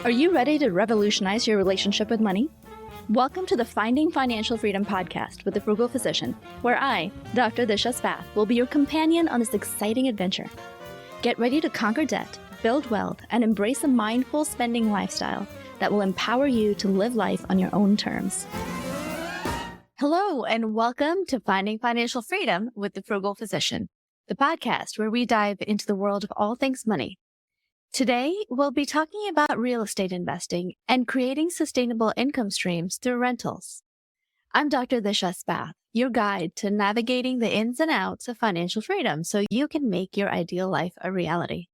Are you ready to revolutionize your relationship with money? Welcome to the Finding Financial Freedom podcast with the Frugal Physician, where I, Dr. Disha, will be your companion on this exciting adventure. Get ready to conquer debt, build wealth, and embrace a mindful spending lifestyle that will empower you to live life on your own terms. Hello, and welcome to Finding Financial Freedom with the Frugal Physician, the podcast where we dive into the world of all things money. Today, we'll be talking about real estate investing and creating sustainable income streams through rentals. I'm Dr. Disha, your guide to navigating the ins and outs of financial freedom so you can make your ideal life a reality.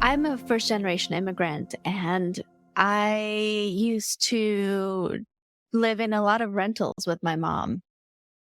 I'm a first-generation immigrant, and I used to live in a lot of rentals with my mom.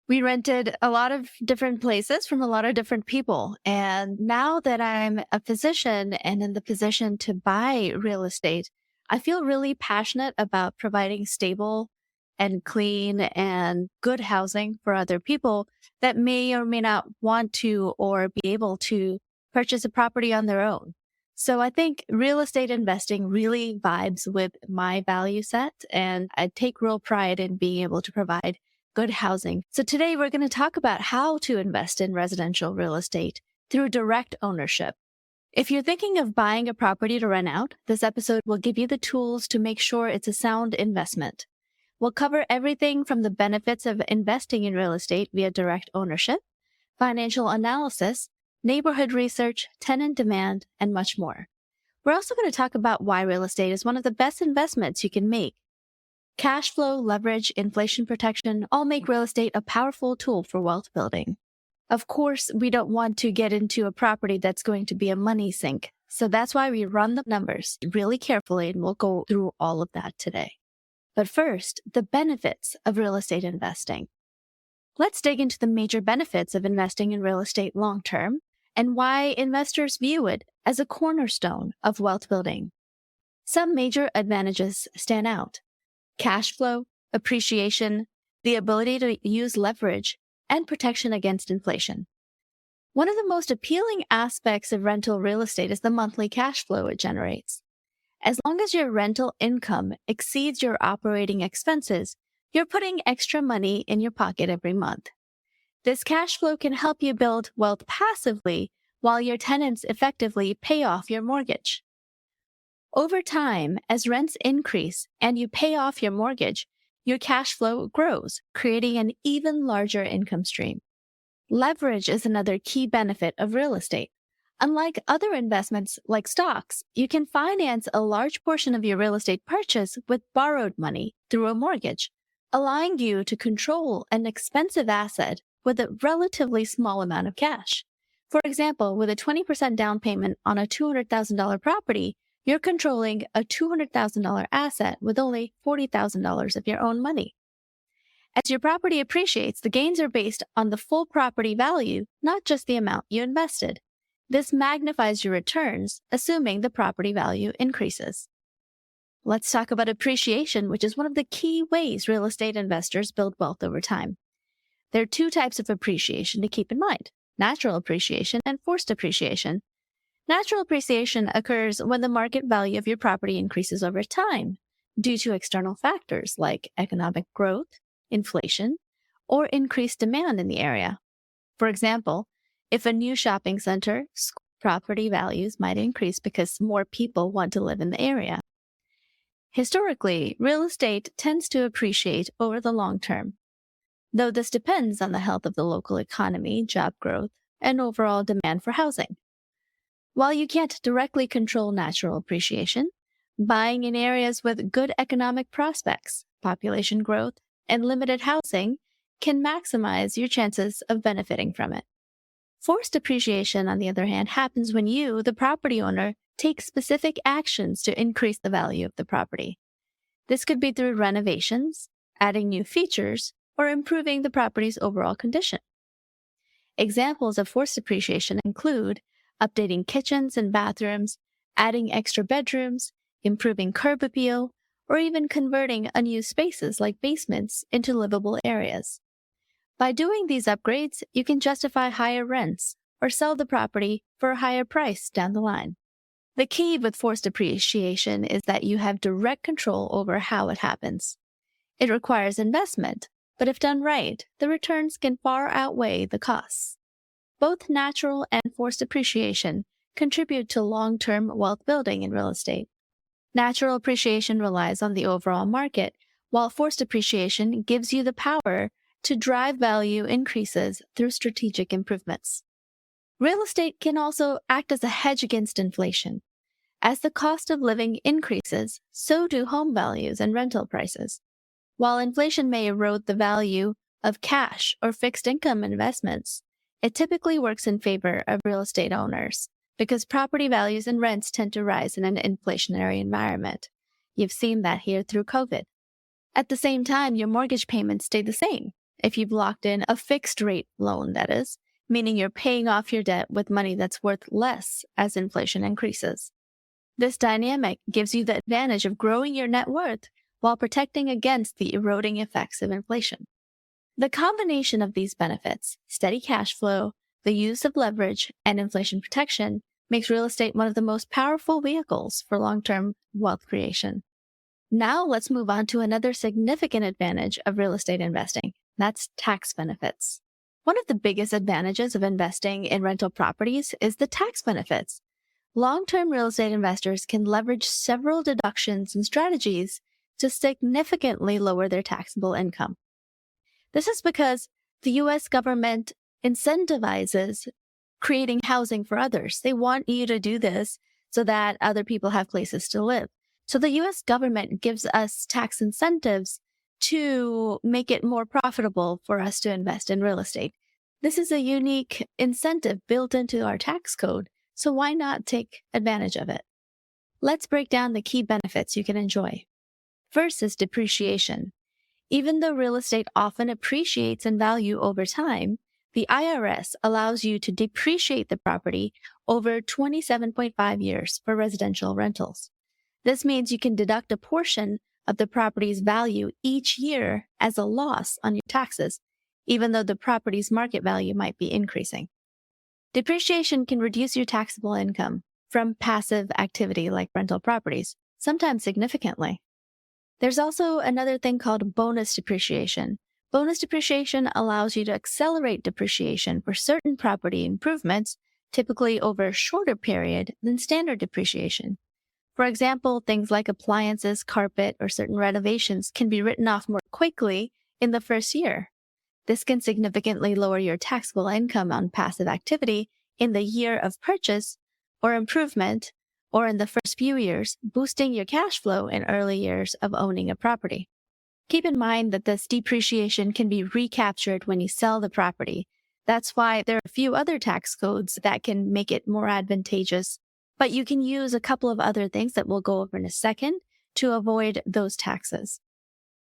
We rented a lot of different places from a lot of different people. And now that I'm a physician and in the position to buy real estate, I feel really passionate about providing stable and clean and good housing for other people that may or may not want to or be able to purchase a property on their own. So I think real estate investing really vibes with my value set, and I take real pride in being able to provide good housing. So today we're going to talk about how to invest in residential real estate through direct ownership. If you're thinking of buying a property to rent out, this episode will give you the tools to make sure it's a sound investment. We'll cover everything from the benefits of investing in real estate via direct ownership, financial analysis, neighborhood research, tenant demand, and much more. We're also going to talk about why real estate is one of the best investments you can make. Cash flow, leverage, inflation protection all make real estate a powerful tool for wealth building. Of course, we don't want to get into a property that's going to be a money sink. So that's why we run the numbers really carefully, and we'll go through all of that today. But first, the benefits of real estate investing. Let's dig into the major benefits of investing in real estate long-term and why investors view it as a cornerstone of wealth building. Some major advantages stand out: cash flow, appreciation, the ability to use leverage, and protection against inflation. One of the most appealing aspects of rental real estate is the monthly cash flow it generates. As long as your rental income exceeds your operating expenses, you're putting extra money in your pocket every month. This cash flow can help you build wealth passively while your tenants effectively pay off your mortgage. Over time, as rents increase and you pay off your mortgage, your cash flow grows, creating an even larger income stream. Leverage is another key benefit of real estate. Unlike other investments like stocks, you can finance a large portion of your real estate purchase with borrowed money through a mortgage, allowing you to control an expensive asset with a relatively small amount of cash. For example, with a 20% down payment on a $200,000 property, you're controlling a $200,000 asset with only $40,000 of your own money. As your property appreciates, the gains are based on the full property value, not just the amount you invested. This magnifies your returns, assuming the property value increases. Let's talk about appreciation, which is one of the key ways real estate investors build wealth over time. There are two types of appreciation to keep in mind: natural appreciation and forced appreciation. Natural appreciation occurs when the market value of your property increases over time due to external factors like economic growth, inflation, or increased demand in the area. For example, if a new shopping center, property values might increase because more people want to live in the area. Historically, real estate tends to appreciate over the long term, though this depends on the health of the local economy, job growth, and overall demand for housing. While you can't directly control natural appreciation, buying in areas with good economic prospects, population growth, and limited housing can maximize your chances of benefiting from it. Forced appreciation, on the other hand, happens when you, the property owner, take specific actions to increase the value of the property. This could be through renovations, adding new features, or improving the property's overall condition. Examples of forced appreciation include updating kitchens and bathrooms, adding extra bedrooms, improving curb appeal, or even converting unused spaces like basements into livable areas. By doing these upgrades, you can justify higher rents or sell the property for a higher price down the line. The key with forced depreciation is that you have direct control over how it happens. It requires investment, but if done right, the returns can far outweigh the costs. Both natural and forced appreciation contribute to long-term wealth building in real estate. Natural appreciation relies on the overall market, while forced appreciation gives you the power to drive value increases through strategic improvements. Real estate can also act as a hedge against inflation. As the cost of living increases, so do home values and rental prices. While inflation may erode the value of cash or fixed income investments, it typically works in favor of real estate owners because property values and rents tend to rise in an inflationary environment. You've seen that here through COVID. At the same time, your mortgage payments stay the same if you've locked in a fixed rate loan, that is, meaning you're paying off your debt with money that's worth less as inflation increases. This dynamic gives you the advantage of growing your net worth while protecting against the eroding effects of inflation. The combination of these benefits, steady cash flow, the use of leverage, and inflation protection, makes real estate one of the most powerful vehicles for long-term wealth creation. Now let's move on to another significant advantage of real estate investing. That's tax benefits. One of the biggest advantages of investing in rental properties is the tax benefits. Long-term real estate investors can leverage several deductions and strategies to significantly lower their taxable income. This is because the U.S. government incentivizes creating housing for others. They want you to do this so that other people have places to live. So the U.S. government gives us tax incentives to make it more profitable for us to invest in real estate. This is a unique incentive built into our tax code, so why not take advantage of it? Let's break down the key benefits you can enjoy. First is depreciation. Even though real estate often appreciates in value over time, the IRS allows you to depreciate the property over 27.5 years for residential rentals. This means you can deduct a portion of the property's value each year as a loss on your taxes, even though the property's market value might be increasing. Depreciation can reduce your taxable income from passive activity like rental properties, sometimes significantly. There's also another thing called bonus depreciation. Bonus depreciation allows you to accelerate depreciation for certain property improvements, typically over a shorter period than standard depreciation. For example, things like appliances, carpet, or certain renovations can be written off more quickly in the first year. This can significantly lower your taxable income on passive activity in the year of purchase or improvement, or in the first few years, boosting your cash flow in early years of owning a property. Keep in mind that this depreciation can be recaptured when you sell the property. That's why there are a few other tax codes that can make it more advantageous, but you can use a couple of other things that we'll go over in a second to avoid those taxes.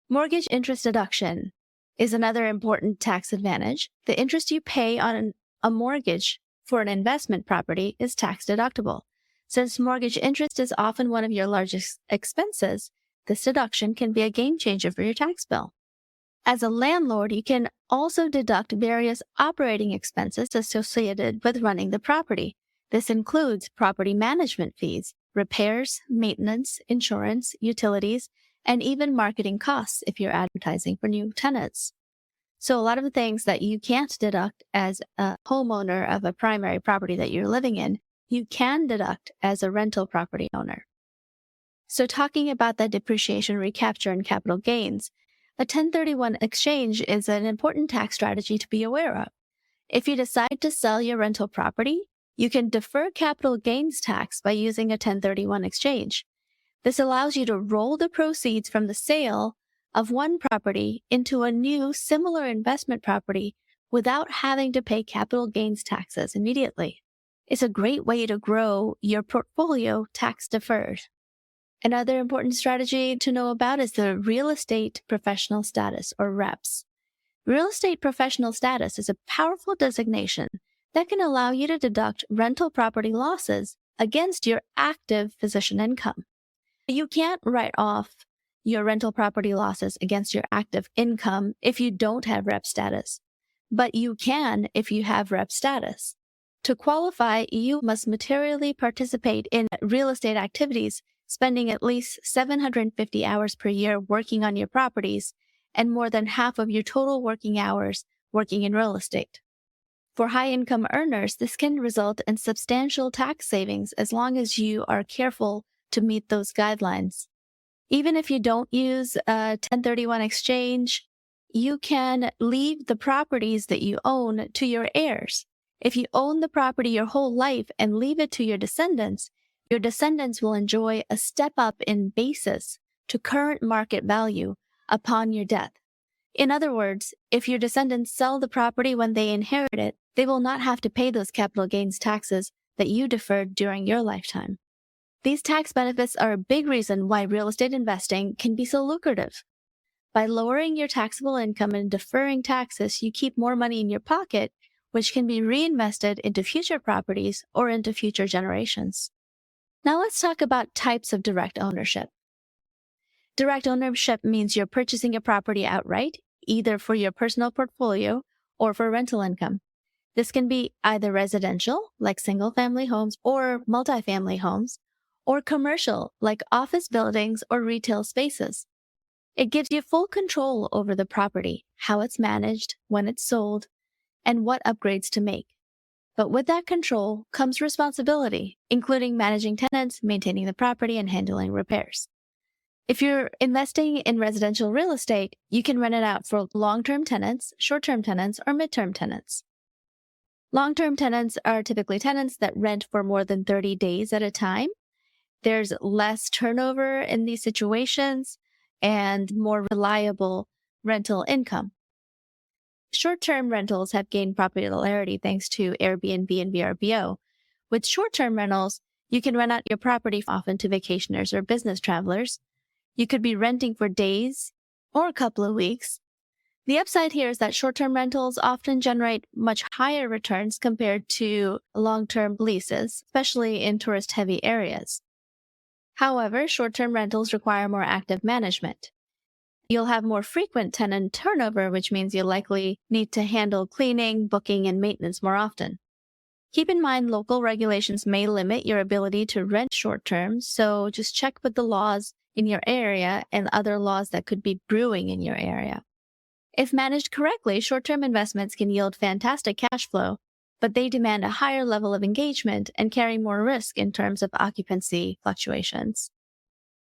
Mortgage interest deduction is another important tax advantage. The interest you pay on a mortgage for an investment property is tax deductible. Since mortgage interest is often one of your largest expenses, this deduction can be a game changer for your tax bill. As a landlord, you can also deduct various operating expenses associated with running the property. This includes property management fees, repairs, maintenance, insurance, utilities, and even marketing costs if you're advertising for new tenants. So a lot of the things that you can't deduct as a homeowner of a primary property that you're living in, you can deduct as a rental property owner. So talking about that depreciation recapture and capital gains, a 1031 exchange is an important tax strategy to be aware of. If you decide to sell your rental property, you can defer capital gains tax by using a 1031 exchange. This allows you to roll the proceeds from the sale of one property into a new similar investment property without having to pay capital gains taxes immediately. It's a great way to grow your portfolio tax deferred. Another important strategy to know about is the real estate professional status, or REPS. Real estate professional status is a powerful designation that can allow you to deduct rental property losses against your active physician income. You can't write off your rental property losses against your active income if you don't have REP status, but you can if you have REP status. To qualify, you must materially participate in real estate activities, spending at least 750 hours per year working on your properties and more than half of your total working hours working in real estate. For high-income earners, this can result in substantial tax savings as long as you are careful to meet those guidelines. Even if you don't use a 1031 exchange, you can leave the properties that you own to your heirs. If you own the property your whole life and leave it to your descendants will enjoy a step up in basis to current market value upon your death. In other words, if your descendants sell the property when they inherit it, they will not have to pay those capital gains taxes that you deferred during your lifetime. These tax benefits are a big reason why real estate investing can be so lucrative. By lowering your taxable income and deferring taxes, you keep more money in your pocket, which can be reinvested into future properties or into future generations. Now let's talk about types of direct ownership. Direct ownership means you're purchasing a property outright, either for your personal portfolio or for rental income. This can be either residential, like single-family homes or multifamily homes, or commercial, like office buildings or retail spaces. It gives you full control over the property, how it's managed, when it's sold, and what upgrades to make. But with that control comes responsibility, including managing tenants, maintaining the property, and handling repairs. If you're investing in residential real estate, you can rent it out for long-term tenants, short-term tenants, or mid-term tenants. Long-term tenants are typically tenants that rent for more than 30 days at a time. There's less turnover in these situations and more reliable rental income. Short-term rentals have gained popularity thanks to Airbnb and VRBO. With short-term rentals, you can rent out your property often to vacationers or business travelers. You could be renting for days or a couple of weeks. The upside here is that short-term rentals often generate much higher returns compared to long-term leases, especially in tourist-heavy areas. However, short-term rentals require more active management. You'll have more frequent tenant turnover, which means you'll likely need to handle cleaning, booking, and maintenance more often. Keep in mind, local regulations may limit your ability to rent short-term, so just check with the laws in your area and other laws that could be brewing in your area. If managed correctly, short-term investments can yield fantastic cash flow, but they demand a higher level of engagement and carry more risk in terms of occupancy fluctuations.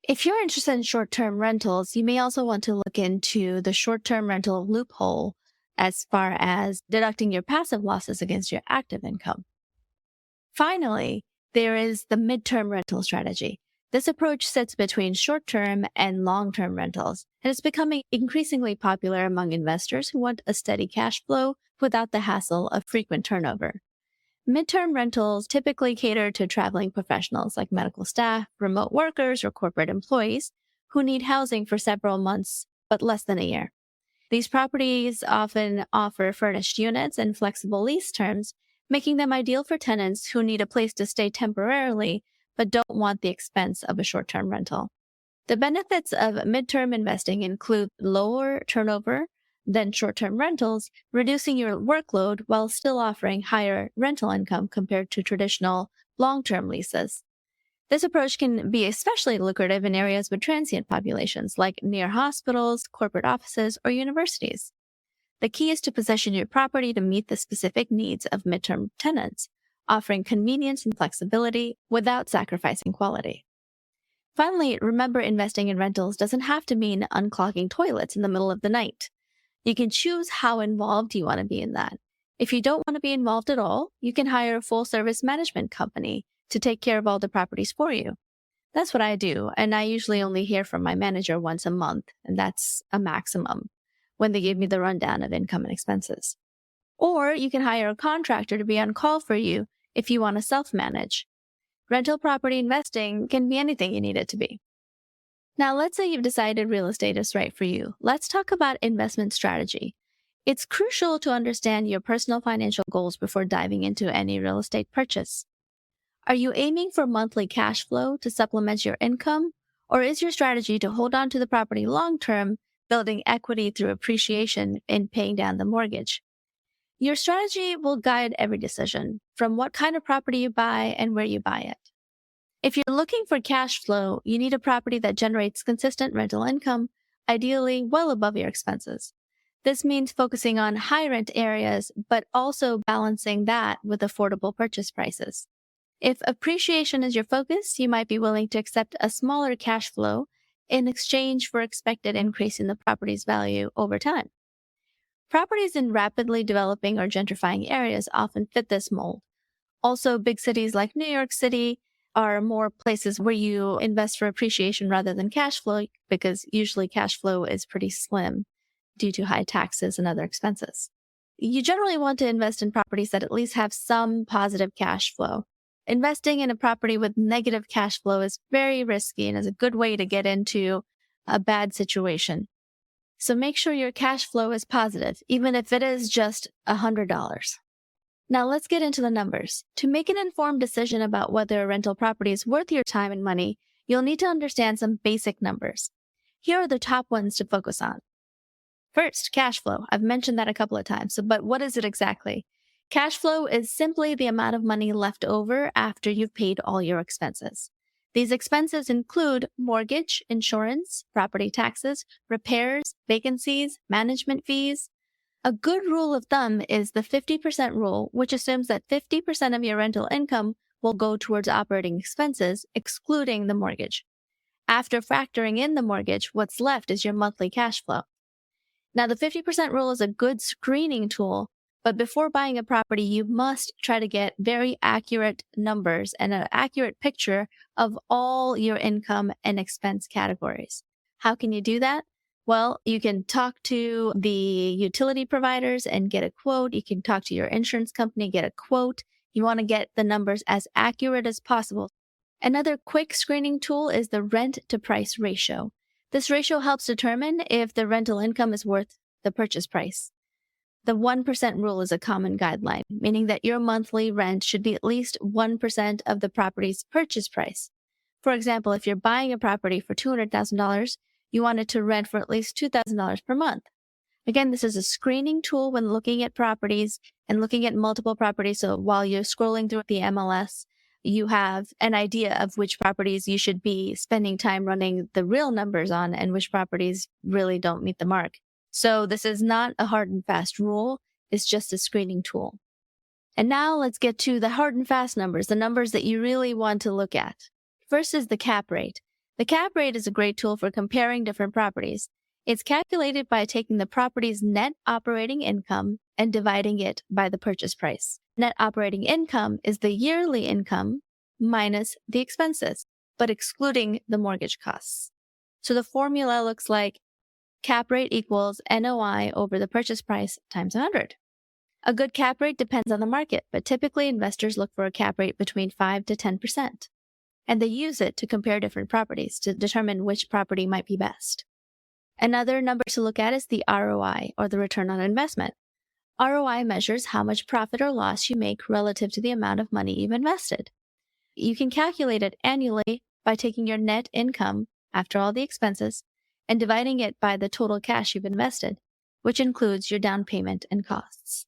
If you're interested in short-term rentals, you may also want to look into the short-term rental loophole as far as deducting your passive losses against your active income. Finally, there is the midterm rental strategy. This approach sits between short-term and long-term rentals, and is becoming increasingly popular among investors who want a steady cash flow without the hassle of frequent turnover. Midterm rentals typically cater to traveling professionals like medical staff, remote workers, or corporate employees who need housing for several months, but less than a year. These properties often offer furnished units and flexible lease terms, making them ideal for tenants who need a place to stay temporarily but don't want the expense of a short-term rental. The benefits of midterm investing include lower turnover than short-term rentals, reducing your workload while still offering higher rental income compared to traditional long-term leases. This approach can be especially lucrative in areas with transient populations, like near hospitals, corporate offices, or universities. The key is to position your property to meet the specific needs of midterm tenants, offering convenience and flexibility without sacrificing quality. Finally, remember, investing in rentals doesn't have to mean unclogging toilets in the middle of the night. You can choose how involved you want to be in that. If you don't want to be involved at all, you can hire a full-service management company to take care of all the properties for you. That's what I do, and I usually only hear from my manager once a month, and that's a maximum, when they give me the rundown of income and expenses. Or you can hire a contractor to be on call for you if you want to self-manage. Rental property investing can be anything you need it to be. Now, let's say you've decided real estate is right for you. Let's talk about investment strategy. It's crucial to understand your personal financial goals before diving into any real estate purchase. Are you aiming for monthly cash flow to supplement your income, or is your strategy to hold on to the property long-term, building equity through appreciation and paying down the mortgage? Your strategy will guide every decision, from what kind of property you buy and where you buy it. If you're looking for cash flow, you need a property that generates consistent rental income, ideally well above your expenses. This means focusing on high rent areas, but also balancing that with affordable purchase prices. If appreciation is your focus, you might be willing to accept a smaller cash flow in exchange for expected increase in the property's value over time. Properties in rapidly developing or gentrifying areas often fit this mold. Also, big cities like New York City are more places where you invest for appreciation rather than cash flow, because usually cash flow is pretty slim due to high taxes and other expenses. You generally want to invest in properties that at least have some positive cash flow. Investing in a property with negative cash flow is very risky and is a good way to get into a bad situation. So make sure your cash flow is positive, even if it is just $100. Now let's get into the numbers. To make an informed decision about whether a rental property is worth your time and money, you'll need to understand some basic numbers. Here are the top ones to focus on. First, cash flow. I've mentioned that a couple of times, but what is it exactly? Cash flow is simply the amount of money left over after you've paid all your expenses. These expenses include mortgage, insurance, property taxes, repairs, vacancies, management fees. A good rule of thumb is the 50% rule, which assumes that 50% of your rental income will go towards operating expenses, excluding the mortgage. After factoring in the mortgage, what's left is your monthly cash flow. Now, the 50% rule is a good screening tool, but before buying a property, you must try to get very accurate numbers and an accurate picture of all your income and expense categories. How can you do that? Well, you can talk to the utility providers and get a quote. You can talk to your insurance company, get a quote. You want to get the numbers as accurate as possible. Another quick screening tool is the rent to price ratio. This ratio helps determine if the rental income is worth the purchase price. The 1% rule is a common guideline, meaning that your monthly rent should be at least 1% of the property's purchase price. For example, if you're buying a property for $200,000, you want it to rent for at least $2,000 per month. Again, this is a screening tool when looking at properties and looking at multiple properties. So while you're scrolling through the MLS, you have an idea of which properties you should be spending time running the real numbers on and which properties really don't meet the mark. So this is not a hard and fast rule. It's just a screening tool. And now let's get to the hard and fast numbers, the numbers that you really want to look at. First is the cap rate. The cap rate is a great tool for comparing different properties. It's calculated by taking the property's net operating income and dividing it by the purchase price. Net operating income is the yearly income minus the expenses, but excluding the mortgage costs. So the formula looks like cap rate equals NOI over the purchase price times 100. A good cap rate depends on the market, but typically investors look for a cap rate between 5 to 10%. And they use it to compare different properties to determine which property might be best. Another number to look at is the ROI, or the return on investment. ROI measures how much profit or loss you make relative to the amount of money you've invested. You can calculate it annually by taking your net income after all the expenses and dividing it by the total cash you've invested, which includes your down payment and costs.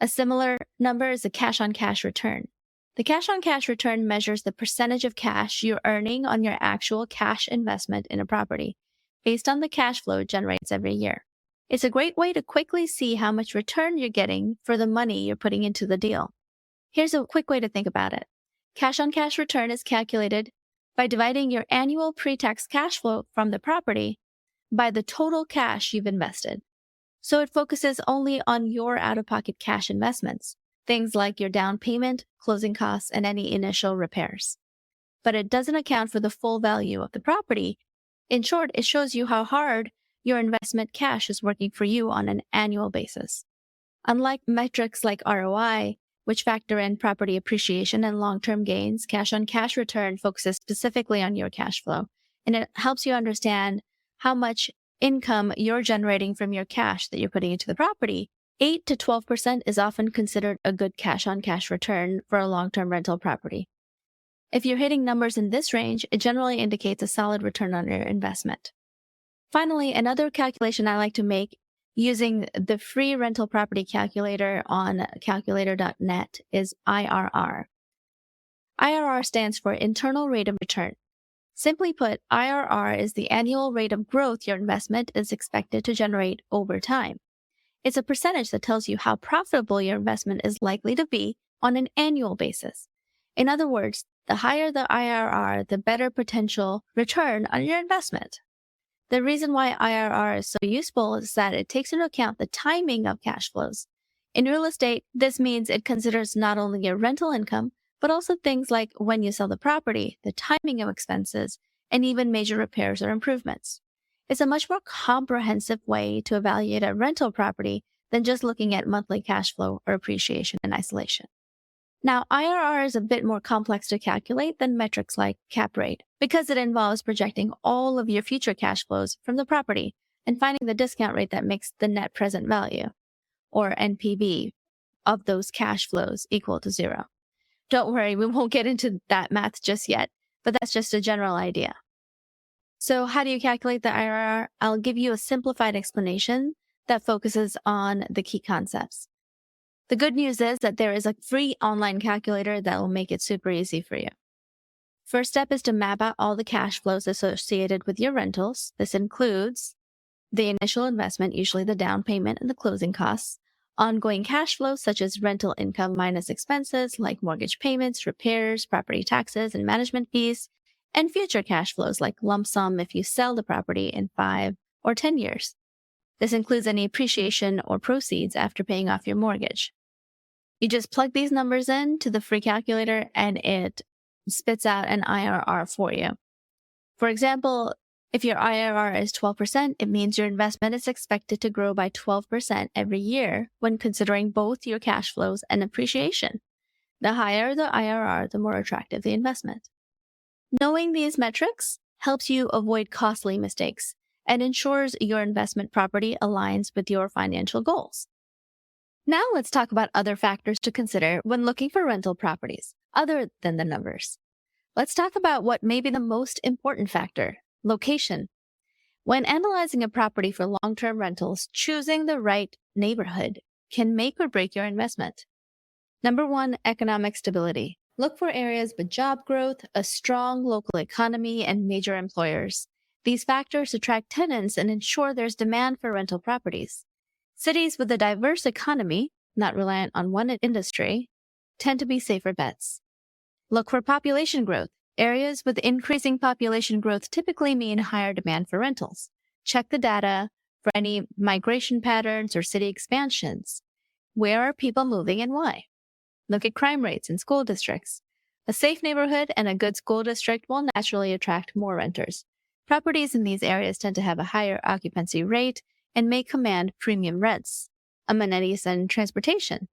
A similar number is the cash-on-cash return. The cash-on-cash return measures the percentage of cash you're earning on your actual cash investment in a property, based on the cash flow it generates every year. It's a great way to quickly see how much return you're getting for the money you're putting into the deal. Here's a quick way to think about it. Cash-on-cash return is calculated by dividing your annual pre-tax cash flow from the property by the total cash you've invested. So it focuses only on your out-of-pocket cash investments, things like your down payment, closing costs, and any initial repairs. But it doesn't account for the full value of the property. In short, it shows you how hard your investment cash is working for you on an annual basis. Unlike metrics like ROI, which factor in property appreciation and long-term gains, cash-on-cash return focuses specifically on your cash flow, and it helps you understand how much income you're generating from your cash that you're putting into the property. 8 to 12% is often considered a good cash-on-cash return for a long-term rental property. If you're hitting numbers in this range, it generally indicates a solid return on your investment. Finally, another calculation I like to make using the free rental property calculator on calculator.net is IRR. IRR stands for Internal Rate of Return. Simply put, IRR is the annual rate of growth your investment is expected to generate over time. It's a percentage that tells you how profitable your investment is likely to be on an annual basis. In other words, the higher the IRR, the better potential return on your investment. The reason why IRR is so useful is that it takes into account the timing of cash flows. In real estate, this means it considers not only your rental income, but also things like when you sell the property, the timing of expenses, and even major repairs or improvements. It's a much more comprehensive way to evaluate a rental property than just looking at monthly cash flow or appreciation in isolation. Now, IRR is a bit more complex to calculate than metrics like cap rate because it involves projecting all of your future cash flows from the property and finding the discount rate that makes the net present value, or NPV, of those cash flows equal to zero. Don't worry, we won't get into that math just yet, but that's just a general idea. So how do you calculate the IRR? I'll give you a simplified explanation that focuses on the key concepts. The good news is that there is a free online calculator that will make it super easy for you. First step is to map out all the cash flows associated with your rentals. This includes the initial investment, usually the down payment and the closing costs, ongoing cash flows such as rental income minus expenses like mortgage payments, repairs, property taxes, and management fees, and future cash flows like lump sum if you sell the property in 5 or 10 years. This includes any appreciation or proceeds after paying off your mortgage. You just plug these numbers in to the free calculator and it spits out an IRR for you. For example, if your IRR is 12%, it means your investment is expected to grow by 12% every year when considering both your cash flows and appreciation. The higher the IRR, the more attractive the investment. Knowing these metrics helps you avoid costly mistakes and ensures your investment property aligns with your financial goals. Now let's talk about other factors to consider when looking for rental properties, other than the numbers. Let's talk about what may be the most important factor, location. When analyzing a property for long-term rentals, choosing the right neighborhood can make or break your investment. Number 1, economic stability. Look for areas with job growth, a strong local economy, and major employers. These factors attract tenants and ensure there's demand for rental properties. Cities with a diverse economy, not reliant on one industry, tend to be safer bets. Look for population growth. Areas with increasing population growth typically mean higher demand for rentals. Check the data for any migration patterns or city expansions. Where are people moving and why? Look at crime rates in school districts. A safe neighborhood and a good school district will naturally attract more renters. Properties in these areas tend to have a higher occupancy rate and may command premium rents. Amenities and transportation.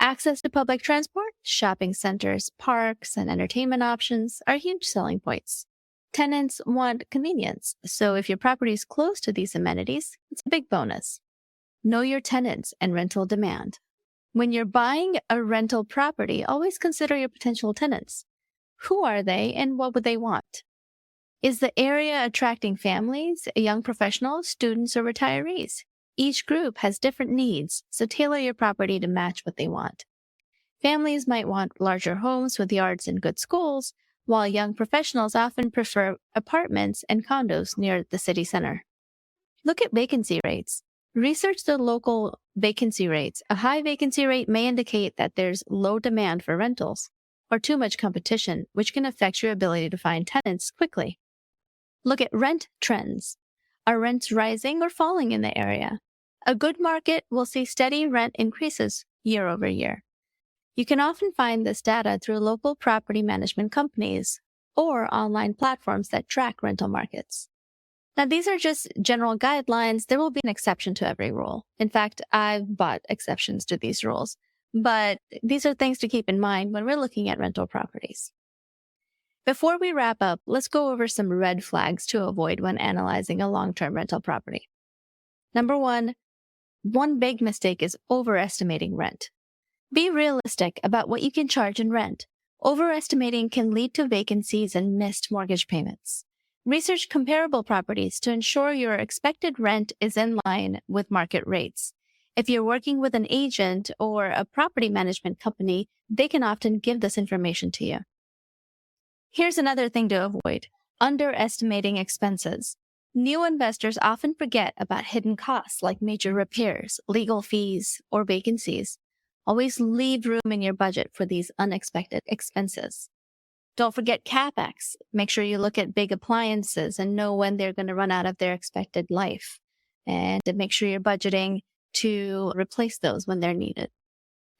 Access to public transport, shopping centers, parks, and entertainment options are huge selling points. Tenants want convenience, so if your property is close to these amenities, it's a big bonus. Know your tenants and rental demand. When you're buying a rental property, always consider your potential tenants. Who are they and what would they want? Is the area attracting families, young professionals, students, or retirees? Each group has different needs, so tailor your property to match what they want. Families might want larger homes with yards and good schools, while young professionals often prefer apartments and condos near the city center. Look at vacancy rates. Research the local vacancy rates. A high vacancy rate may indicate that there's low demand for rentals or too much competition, which can affect your ability to find tenants quickly. Look at rent trends. Are rents rising or falling in the area? A good market will see steady rent increases year over year. You can often find this data through local property management companies or online platforms that track rental markets. Now, these are just general guidelines. There will be an exception to every rule. In fact, I've bought exceptions to these rules, but these are things to keep in mind when we're looking at rental properties. Before we wrap up, let's go over some red flags to avoid when analyzing a long-term rental property. Number 1, one big mistake is overestimating rent. Be realistic about what you can charge in rent. Overestimating can lead to vacancies and missed mortgage payments. Research comparable properties to ensure your expected rent is in line with market rates. If you're working with an agent or a property management company, they can often give this information to you. Here's another thing to avoid: underestimating expenses. New investors often forget about hidden costs like major repairs, legal fees, or vacancies. Always leave room in your budget for these unexpected expenses. Don't forget CapEx. Make sure you look at big appliances and know when they're going to run out of their expected life. And make sure you're budgeting to replace those when they're needed.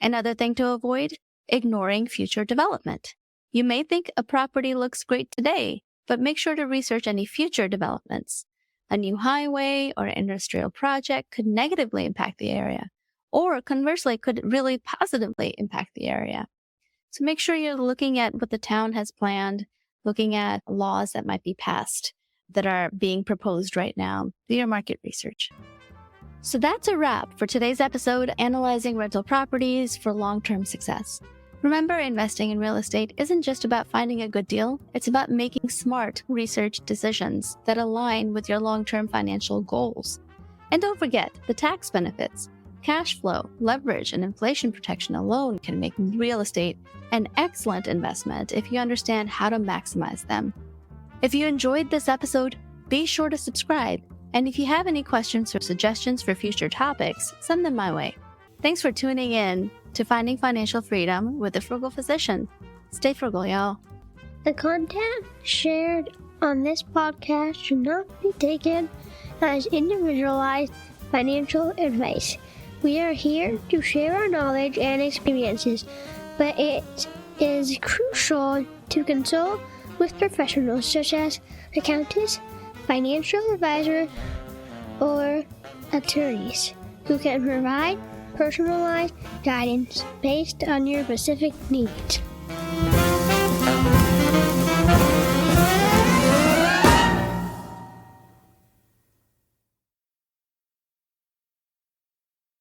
Another thing to avoid: ignoring future development. You may think a property looks great today, but make sure to research any future developments. A new highway or industrial project could negatively impact the area, or conversely could really positively impact the area. So make sure you're looking at what the town has planned, looking at laws that might be passed that are being proposed right now. Do your market research. So that's a wrap for today's episode, Analyzing Rental Properties for Long-Term Success. Remember, investing in real estate isn't just about finding a good deal. It's about making smart research decisions that align with your long-term financial goals. And don't forget the tax benefits. Cash flow, leverage, and inflation protection alone can make real estate an excellent investment if you understand how to maximize them. If you enjoyed this episode, be sure to subscribe. And if you have any questions or suggestions for future topics, send them my way. Thanks for tuning in to Finding Financial Freedom with the Frugal Physician. Stay frugal, y'all. The content shared on this podcast should not be taken as individualized financial advice. We are here to share our knowledge and experiences, but it is crucial to consult with professionals such as accountants, financial advisors, or attorneys who can provide personalized guidance based on your specific needs.